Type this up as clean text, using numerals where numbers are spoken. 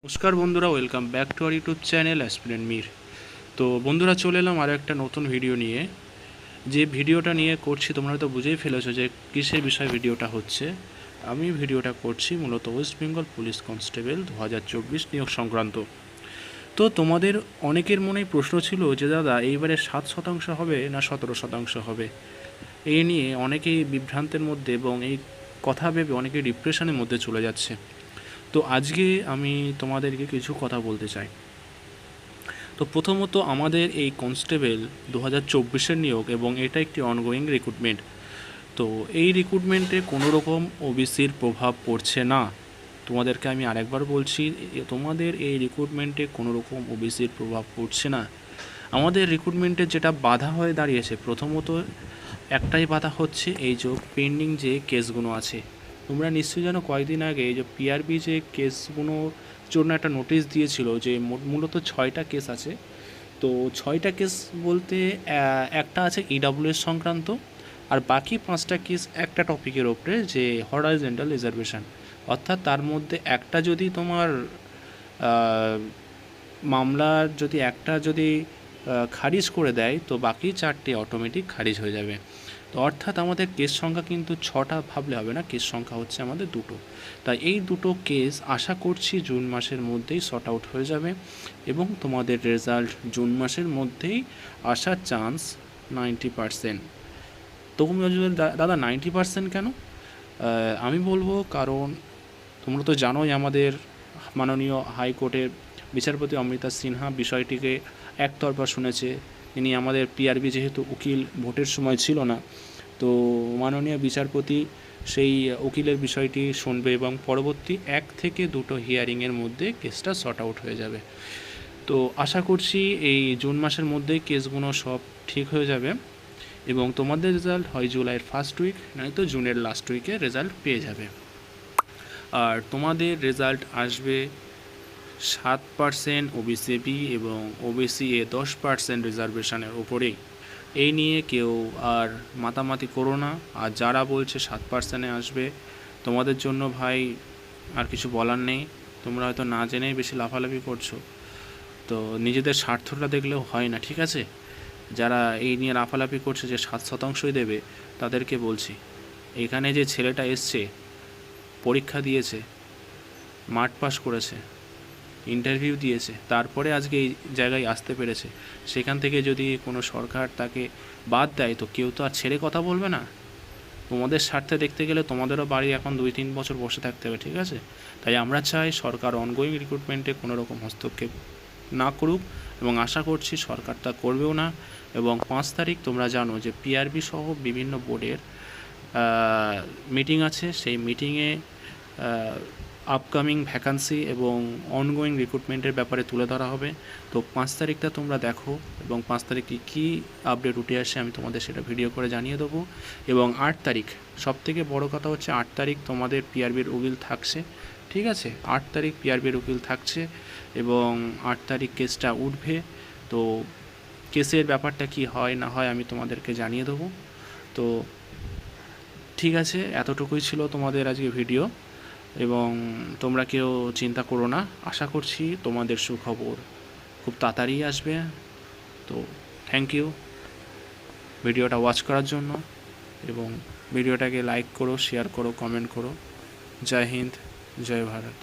নমস্কার বন্ধুরা, welcome back to our YouTube channel aspirant Mir. তো বন্ধুরা, চলে এলাম আরও একটা নতুন ভিডিও নিয়ে। যে ভিডিওটা নিয়ে করছি তোমরা হয়তো বুঝেই ফেলেছো যে কিসের বিষয় ভিডিওটা হচ্ছে। আমি ভিডিওটা করছি মূলত ওয়েস্ট বেঙ্গল পুলিশ কনস্টেবল 2024 নিয়োগ সংক্রান্ত। তো তোমাদের অনেকের মনেই প্রশ্ন ছিল যে দাদা এইবারে 7% হবে না 17% হবে। এই নিয়ে অনেকেই বিভ্রান্তের মধ্যে এবং এই কথা ভেবে অনেকেই ডিপ্রেশনের মধ্যে চলে যাচ্ছে। তো আজকে আমি তোমাদেরকে কিছু কথা বলতে চাই। তো প্রথমত আমাদের এই কনস্টেবল 2024-এর নিয়োগ এবং এটা একটি অনগোয়িং রিক্রুটমেন্ট। তো এই রিক্রুটমেন্টে কোনো রকম ওবিসির প্রভাব পড়ছে না। তোমাদেরকে আমি আরেকবার বলছি, তোমাদের এই রিক্রুটমেন্টে কোনো রকম ওবিসির প্রভাব পড়ছে না। আমাদের রিক্রুটমেন্টে যেটা বাধা হয়ে দাঁড়িয়েছে, প্রথমত একটাই বাধা হচ্ছে এই যে পেন্ডিং যে কেসগুলো আছে। তোমরা নিশ্চয়ই জানো কয়েকদিন আগে এই যে পিআরবি যে কেসগুলোর জন্য একটা নোটিশ দিয়েছিল যে মূলত 6টা কেস আছে। তো 6টা কেস বলতে একটা আছে ইডাব্লিউএস সংক্রান্ত, আর বাকি 5টা কেস একটা টপিকের ওপরে যে হরাইজন্টাল রিজার্ভেশন। অর্থাৎ তার মধ্যে একটা যদি তোমার মামলার যদি একটা যদি খারিজ করে দেয় তো বাকি 4টে অটোমেটিক খারিজ হয়ে যাবে। তো অর্থাৎ আমাদের কেস সংখ্যা কিন্তু 6টা ভাবলে হবে না, কেস সংখ্যা হচ্ছে আমাদের 2টো। তাই এই 2টো কেস আশা করছি জুন মাসের মধ্যেই সর্ট আউট হয়ে যাবে এবং তোমাদের রেজাল্ট জুন মাসের মধ্যেই আসার চান্স 90%। তবু দাদা 90% কেন? আমি বলবো কারণ তোমরা তো জানোই আমাদের মাননীয় হাইকোর্টের বিচারপতি অমৃতা সিনহা বিষয়টিকে একতরফা শুনেছে। তিনি আমাদের পিআরবি যেহেতু উকিল ভোটের সময় ছিল না, তো মাননীয় বিচারপতি সেই উকিলের বিষয়টি শুনবে এবং পরবর্তী 1 থেকে 2টো হিয়ারিংয়ের মধ্যে কেসটা সর্ট আউট হয়ে যাবে। তো আশা করছি এই জুন মাসের মধ্যেই কেসগুলো সব ঠিক হয়ে যাবে এবং তোমাদের রেজাল্ট হয় জুলাইয়ের ফার্স্ট উইক নয়তো জুনের লাস্ট উইকে রেজাল্ট পেয়ে যাবে। আর তোমাদের রেজাল্ট আসবে 7% ওবিসি বি এবং ওবিসি এ 10% রিজার্ভেশনের ওপরেই। এই নিয়ে কেউ আর মাতামাতি করো না। আর যারা বলছে 7%-এ আসবে, তোমাদের জন্য ভাই আর কিছু বলার নেই। তোমরা হয়তো না জেনেই বেশি লাফালাফি করছো। তো নিজেদের স্বার্থটা দেখলেও হয় না, ঠিক আছে? যারা এই নিয়ে লাফালাফি করছে যে 7%ই দেবে, তাদেরকে বলছি এখানে যে ছেলেটা এসছে, পরীক্ষা দিয়েছে, মাঠ পাস করেছে, ইন্টারভিউ দিয়েছে, তারপরে আজকে এই জায়গায় আসতে পেরেছে, সেখান থেকে যদি কোনো সরকার তাকে বাদ দেয় তো কেউ তো আর ছেড়ে কথা বলবে না। তোমাদের স্বার্থে দেখতে গেলে তোমাদেরও বাড়ি এখন 2-3 বছর বসে থাকতে হবে, ঠিক আছে? তাই আমরা চাই সরকার অনগোয়িং রিক্রুটমেন্টে কোনো রকম হস্তক্ষেপ না করুক এবং আশা করছি সরকার তা করবেও না। এবং 5 তারিখ তোমরা জানো যে পিআরবি সহ বিভিন্ন বোর্ডের মিটিং আছে। সেই মিটিংয়ে আপকামিং ভ্যাকান্সি এবং অনগোয়িং রিক্রুটমেন্টের ব্যাপারে তুলে ধরা হবে। তো 5 তারিখটা তোমরা দেখো এবং 5 তারিখে কী আপডেট উঠে আসে আমি তোমাদের সেটা ভিডিও করে জানিয়ে দেবো। এবং 8 তারিখ, সবথেকে বড় কথা হচ্ছে 8 তারিখ তোমাদের পিআরবির উকিল থাকছে, ঠিক আছে? 8 তারিখ পিআরবির উকিল থাকছে এবং 8 তারিখ কেসটা উঠবে। তো কেসের ব্যাপারটা কি হয় না হয় আমি তোমাদেরকে জানিয়ে দেবো। তো ঠিক আছে, এতটুকুই ছিল তোমাদের আজকে ভিডিও এবং তোমরা কেউ চিন্তা করো না। আশা করছি তোমাদের সুখবর খুব তাড়াতাড়ি আসবে। তো থ্যাংক ইউ ভিডিওটা ওয়াচ করার জন্য এবং ভিডিওটাকে লাইক করো, শেয়ার করো, কমেন্ট করো। জয় হিন্দ, জয় ভারত।